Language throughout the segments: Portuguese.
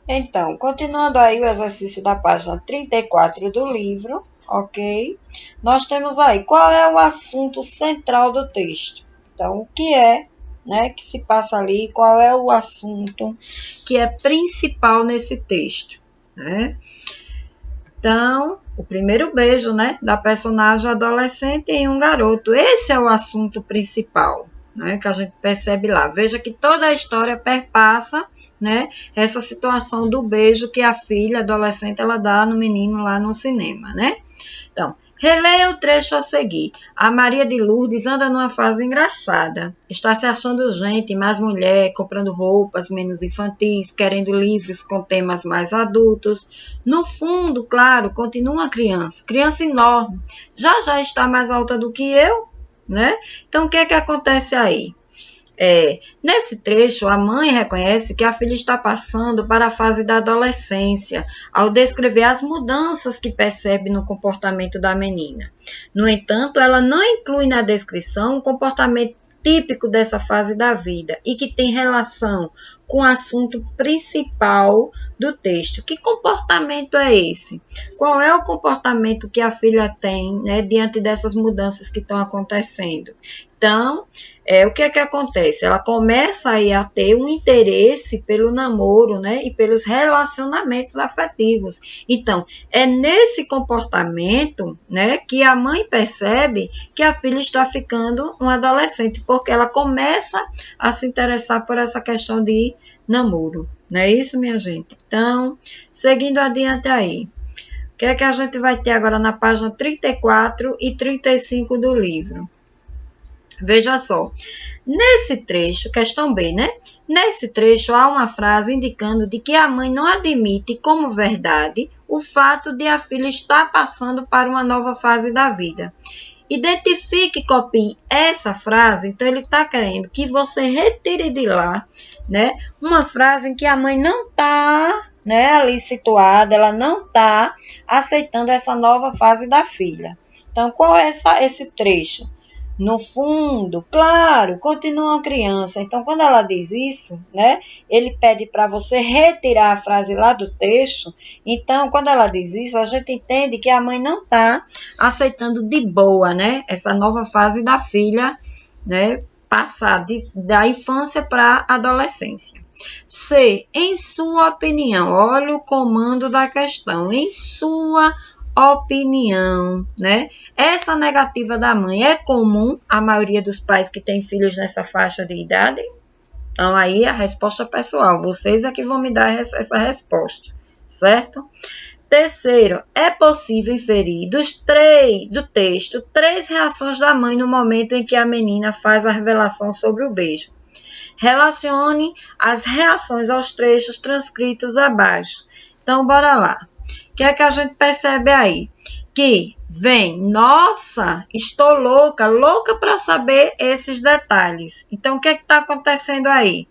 Então, continuando aí o exercício da página 34 do livro, ok? Nós temos aí qual é o assunto central do texto. Então, o que é, né, que se passa ali, qual é o assunto que é principal nesse texto, né? Então, o primeiro beijo, né, da personagem adolescente em um garoto. Esse é o assunto principal, né, que a gente percebe lá. Veja que toda a história perpassa, né, essa situação do beijo que a filha adolescente ela dá no menino lá no cinema, né? Então, releia o trecho a seguir. A Maria de Lourdes anda numa fase engraçada. Está se achando gente, mais mulher, comprando roupas menos infantis, querendo livros com temas mais adultos. No fundo, claro, continua uma criança, criança enorme. Já está mais alta do que eu, né? Então, o que é que acontece aí? Nesse trecho, a mãe reconhece que a filha está passando para a fase da adolescência, ao descrever as mudanças que percebe no comportamento da menina. No entanto, ela não inclui na descrição um comportamento típico dessa fase da vida e que tem relação com o assunto principal do texto. Que comportamento é esse? Qual é o comportamento que a filha tem, né, diante dessas mudanças que estão acontecendo? Então, o que é que acontece? Ela começa aí a ter um interesse pelo namoro, né, e pelos relacionamentos afetivos. Então, é nesse comportamento, né, que a mãe percebe que a filha está ficando um adolescente, porque ela começa a se interessar por essa questão de namoro. Não é isso, minha gente? Então, seguindo adiante aí. O que é que a gente vai ter agora na página 34 e 35 do livro? Veja só, nesse trecho, questão B, né? Nesse trecho há uma frase indicando de que a mãe não admite como verdade o fato de a filha estar passando para uma nova fase da vida. Identifique e copie essa frase, então ele está querendo que você retire de lá, né? Uma frase em que a mãe não está, né, ali situada, ela não está aceitando essa nova fase da filha. Então, qual é esse trecho? No fundo, claro, continua uma criança. Então, quando ela diz isso, né, ele pede para você retirar a frase lá do texto. Então, quando ela diz isso, a gente entende que a mãe não está aceitando de boa, né, essa nova fase da filha, né, passar da infância para a adolescência. C, em sua opinião, olha o comando da questão, em sua opinião, né? Essa negativa da mãe é comum à maioria dos pais que têm filhos nessa faixa de idade? Então, aí a resposta pessoal, vocês é que vão me dar essa resposta, certo? Terceiro, é possível inferir do texto três reações da mãe no momento em que a menina faz a revelação sobre o beijo. Relacione as reações aos trechos transcritos abaixo. Então, bora lá. O que é que a gente percebe aí? Que vem, nossa, estou louca, louca para saber esses detalhes. Então, o que é que está acontecendo aí?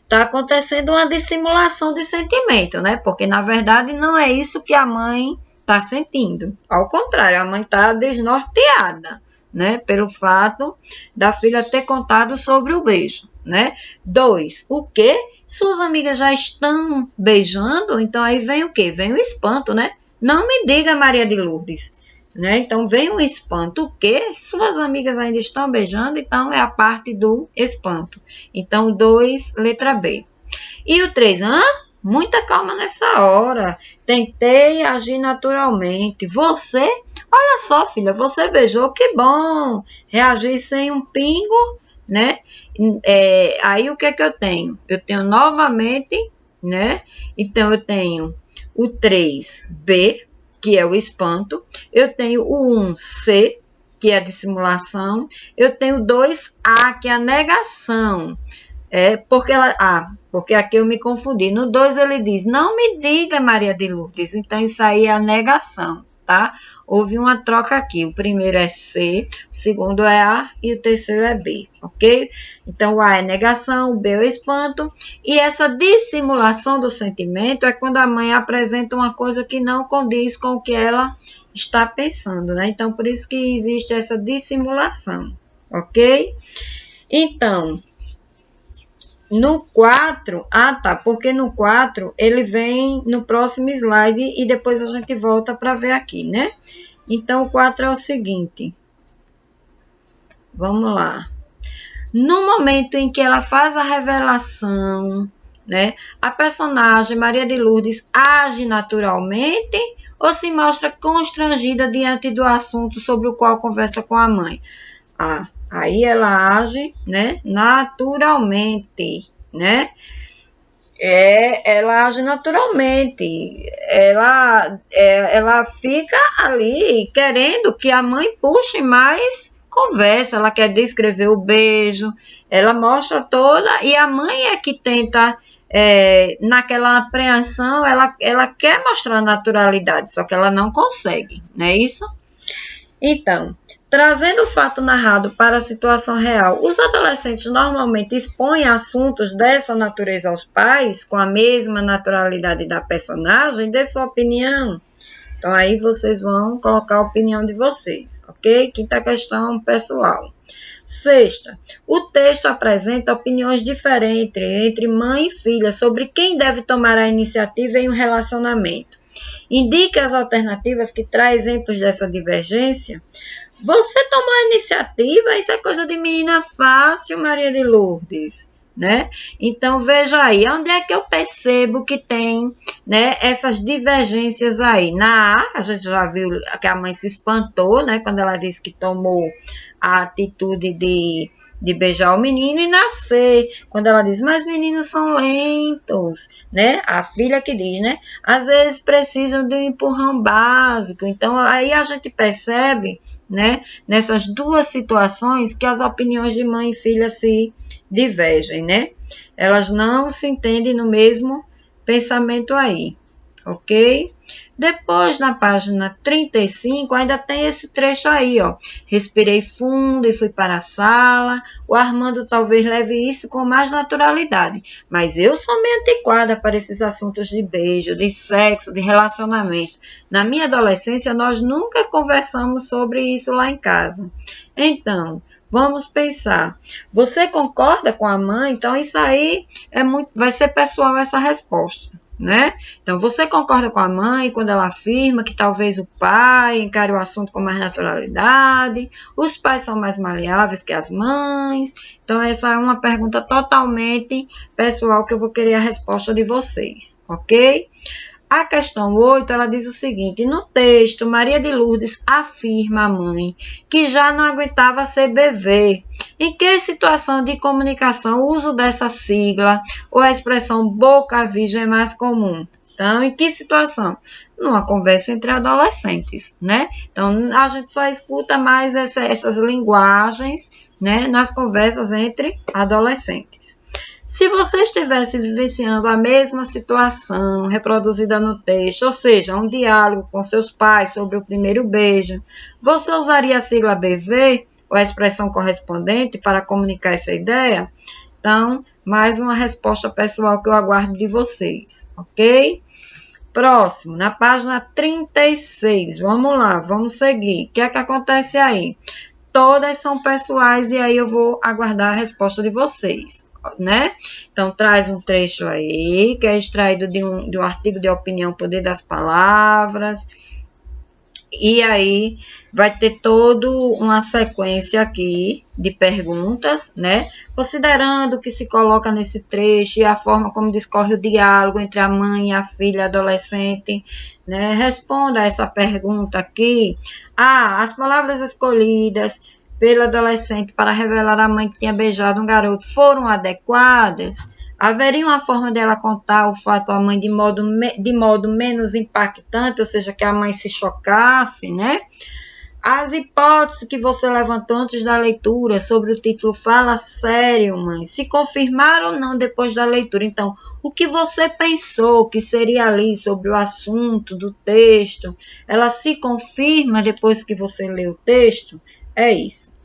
Está acontecendo uma dissimulação de sentimento, né? Porque, na verdade, não é isso que a mãe está sentindo. Ao contrário, a mãe está desnorteada, né? Pelo fato da filha ter contado sobre o beijo, né? 2, o quê? Suas amigas já estão beijando? Então, aí vem o quê? Vem o espanto, né? Não me diga, Maria de Lourdes. Né? Então, vem um espanto. O quê? Suas amigas ainda estão beijando? Então, é a parte do espanto. Então, 2, letra B. E o 3, muita calma nessa hora. Tentei agir naturalmente. Você, olha só, filha, você beijou, que bom. Reagir sem um pingo, né? Aí, o que é que eu tenho? Eu tenho novamente, né? Então, eu tenho o 3B, que é o espanto. Eu tenho o 1C, que é a dissimulação. Eu tenho 2A, que é a negação. Porque aqui eu me confundi. No 2 ele diz, não me diga, Maria de Lourdes. Então, isso aí é a negação, tá? Houve uma troca aqui. O primeiro é C, o segundo é A e o terceiro é B, ok? Então, o A é negação, o B é o espanto. E essa dissimulação do sentimento é quando a mãe apresenta uma coisa que não condiz com o que ela está pensando, né? Então, por isso que existe essa dissimulação, ok? Então, No 4, tá, porque no 4 ele vem no próximo slide e depois a gente volta para ver aqui, né? Então, o 4 é o seguinte. Vamos lá. No momento em que ela faz a revelação, né, a personagem Maria de Lourdes age naturalmente ou se mostra constrangida diante do assunto sobre o qual conversa com a mãe? Aí ela age, né, naturalmente, né? Ela age naturalmente. Ela fica ali querendo que a mãe puxe mais conversa. Ela quer descrever o beijo. Ela mostra toda. E a mãe é que tenta, naquela apreensão, ela quer mostrar naturalidade, só que ela não consegue, não é isso? Então, trazendo o fato narrado para a situação real, os adolescentes normalmente expõem assuntos dessa natureza aos pais, com a mesma naturalidade da personagem, dê sua opinião. Então, aí vocês vão colocar a opinião de vocês, ok? Quinta questão, pessoal. Sexta, o texto apresenta opiniões diferentes entre mãe e filha sobre quem deve tomar a iniciativa em um relacionamento. Indique as alternativas que traz exemplos dessa divergência. Você tomou a iniciativa, isso é coisa de menina fácil, Maria de Lourdes, né? Então, veja aí, onde é que eu percebo que tem, né, essas divergências aí? Na A, a gente já viu que a mãe se espantou, né, quando ela disse que tomou a atitude de beijar o menino, e na C, quando ela diz, mas meninos são lentos, né? A filha que diz, né? Às vezes precisam de um empurrão básico. Então, aí a gente percebe, né, nessas duas situações que as opiniões de mãe e filha se divergem, né? Elas não se entendem no mesmo pensamento aí, ok? Depois, na página 35, ainda tem esse trecho aí, ó. Respirei fundo e fui para a sala. O Armando talvez leve isso com mais naturalidade, mas eu sou meio antiquada para esses assuntos de beijo, de sexo, de relacionamento. Na minha adolescência, nós nunca conversamos sobre isso lá em casa. Então, vamos pensar. Você concorda com a mãe? Então, isso aí vai ser pessoal essa resposta, né? Então, você concorda com a mãe quando ela afirma que talvez o pai encare o assunto com mais naturalidade, os pais são mais maleáveis que as mães? Então, essa é uma pergunta totalmente pessoal que eu vou querer a resposta de vocês, ok? A questão 8, ela diz o seguinte, no texto, Maria de Lourdes afirma à mãe que já não aguentava ser bebê. Em que situação de comunicação o uso dessa sigla ou a expressão boca virgem é mais comum? Então, em que situação? Numa conversa entre adolescentes, né? Então, a gente só escuta mais essas linguagens, né, nas conversas entre adolescentes. Se você estivesse vivenciando a mesma situação reproduzida no texto, ou seja, um diálogo com seus pais sobre o primeiro beijo, você usaria a sigla BV ou a expressão correspondente para comunicar essa ideia? Então, mais uma resposta pessoal que eu aguardo de vocês, ok? Próximo, na página 36, vamos lá, vamos seguir. O que é que acontece aí? Todas são pessoais e aí eu vou aguardar a resposta de vocês, né? Então, traz um trecho aí, que é extraído de um artigo de opinião Poder das Palavras, e aí vai ter toda uma sequência aqui de perguntas, né? Considerando o que se coloca nesse trecho e a forma como discorre o diálogo entre a mãe e a filha adolescente, né? Responda a essa pergunta aqui. As palavras escolhidas pelo adolescente para revelar à mãe que tinha beijado um garoto foram adequadas? Haveria uma forma dela contar o fato à mãe de modo menos impactante, ou seja, que a mãe se chocasse, né? As hipóteses que você levantou antes da leitura sobre o título Fala Sério, mãe, se confirmaram ou não depois da leitura. Então, o que você pensou que seria ali sobre o assunto do texto, ela se confirma depois que você lê o texto? É isso.